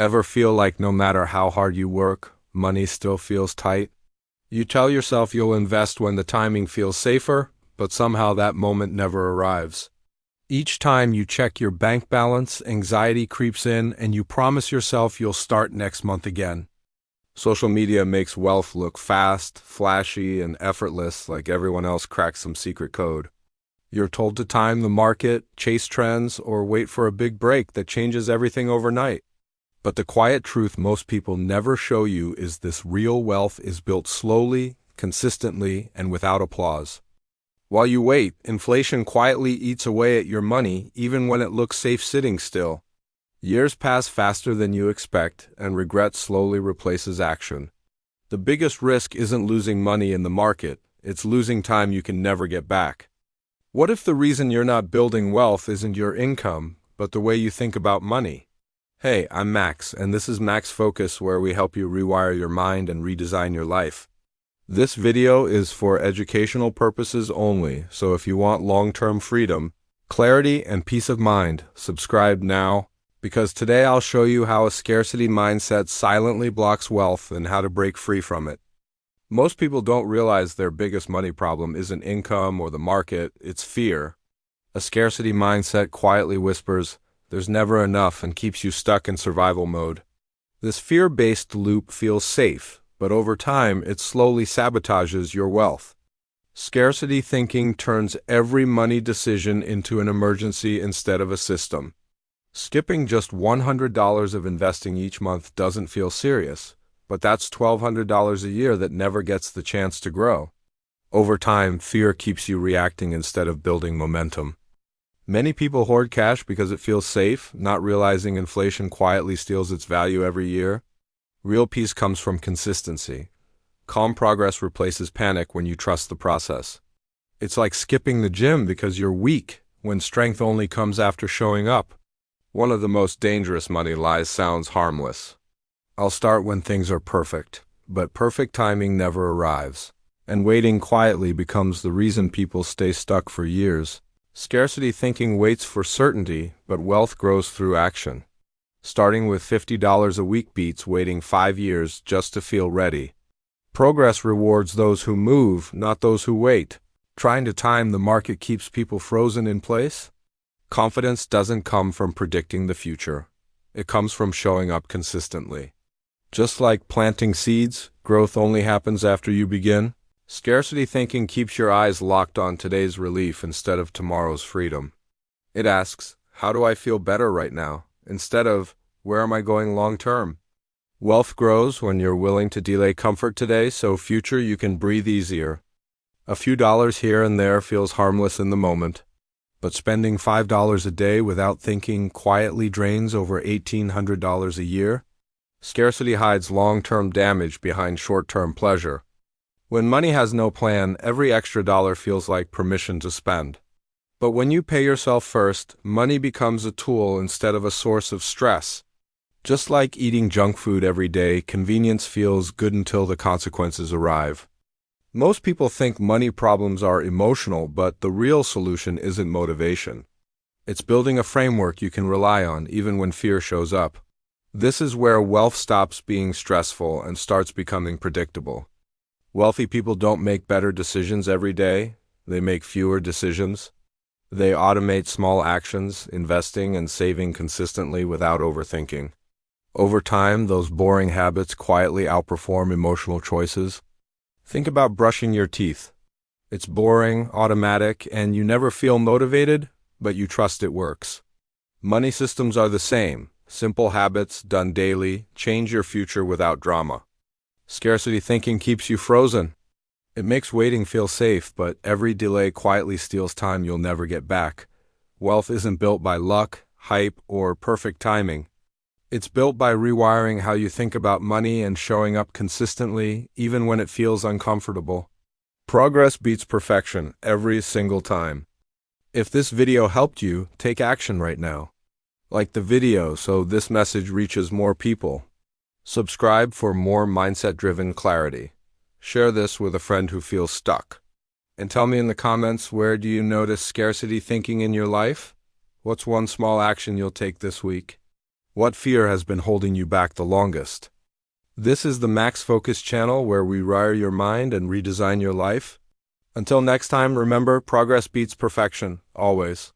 Ever feel like no matter how hard you work, money still feels tight? You tell yourself you'll invest when the timing feels safer, but somehow that moment never arrives. Each time you check your bank balance, anxiety creeps in and you promise yourself you'll start next month again. Social media makes wealth look fast, flashy, and effortless, like everyone else cracks some secret code. You're told to time the market, chase trends, or wait for a big break that changes everything overnight. But the quiet truth most people never show you is this: real wealth is built slowly, consistently, and without applause. While you wait, inflation quietly eats away at your money, even when it looks safe sitting still. Years pass faster than you expect, and regret slowly replaces action. The biggest risk isn't losing money in the market, it's losing time you can never get back. What if the reason you're not building wealth isn't your income, but the way you think about money? Hey, I'm Max, and this is Max Focus, where we help you rewire your mind and redesign your life. This video is for educational purposes only, so if you want long-term freedom, clarity, and peace of mind, subscribe now, because today I'll show you how a scarcity mindset silently blocks wealth and how to break free from it. Most people don't realize their biggest money problem isn't income or the market, it's fear. A scarcity mindset quietly whispers, "There's never enough," and keeps you stuck in survival mode. This fear-based loop feels safe, but over time it slowly sabotages your wealth. Scarcity thinking turns every money decision into an emergency instead of a system. Skipping just $100 of investing each month doesn't feel serious, but that's $1,200 a year that never gets the chance to grow. Over time, fear keeps you reacting instead of building momentum. Many people hoard cash because it feels safe, not realizing inflation quietly steals its value every year. Real peace comes from consistency. Calm progress replaces panic when you trust the process. It's like skipping the gym because you're weak, when strength only comes after showing up. One of the most dangerous money lies sounds harmless. I'll start when things are perfect, but perfect timing never arrives, and waiting quietly becomes the reason people stay stuck for years. Scarcity thinking waits for certainty, but wealth grows through action. Starting with $50 a week beats waiting 5 years just to feel ready. Progress rewards those who move, not those who wait. Trying to time the market keeps people frozen in place. Confidence doesn't come from predicting the future. It comes from showing up consistently. Just like planting seeds, growth only happens after you begin. Scarcity thinking keeps your eyes locked on today's relief instead of tomorrow's freedom. It asks, "How do I feel better right now?" instead of, "Where am I going long term?" Wealth grows when you're willing to delay comfort today so future you can breathe easier. A few dollars here and there feels harmless in the moment, but spending $5 a day without thinking quietly drains over $1,800 a year. Scarcity hides long-term damage behind short-term pleasure. When money has no plan, every extra dollar feels like permission to spend. But when you pay yourself first, money becomes a tool instead of a source of stress. Just like eating junk food every day, convenience feels good until the consequences arrive. Most people think money problems are emotional, but the real solution isn't motivation. It's building a framework you can rely on even when fear shows up. This is where wealth stops being stressful and starts becoming predictable. Wealthy people don't make better decisions every day, they make fewer decisions. They automate small actions, investing and saving consistently without overthinking. Over time, those boring habits quietly outperform emotional choices. Think about brushing your teeth. It's boring, automatic, and you never feel motivated, but you trust it works. Money systems are the same. Simple habits, done daily, change your future without drama. Scarcity thinking keeps you frozen. It makes waiting feel safe, but every delay quietly steals time you'll never get back. Wealth isn't built by luck, hype, or perfect timing. It's built by rewiring how you think about money and showing up consistently, even when it feels uncomfortable. Progress beats perfection every single time. If this video helped you, take action right now. Like the video so this message reaches more people. Subscribe for more mindset-driven clarity. Share this with a friend who feels stuck. And tell me in the comments, where do you notice scarcity thinking in your life? What's one small action you'll take this week? What fear has been holding you back the longest? This is the Max Focus channel where we rewire your mind and redesign your life. Until next time, remember, progress beats perfection, always.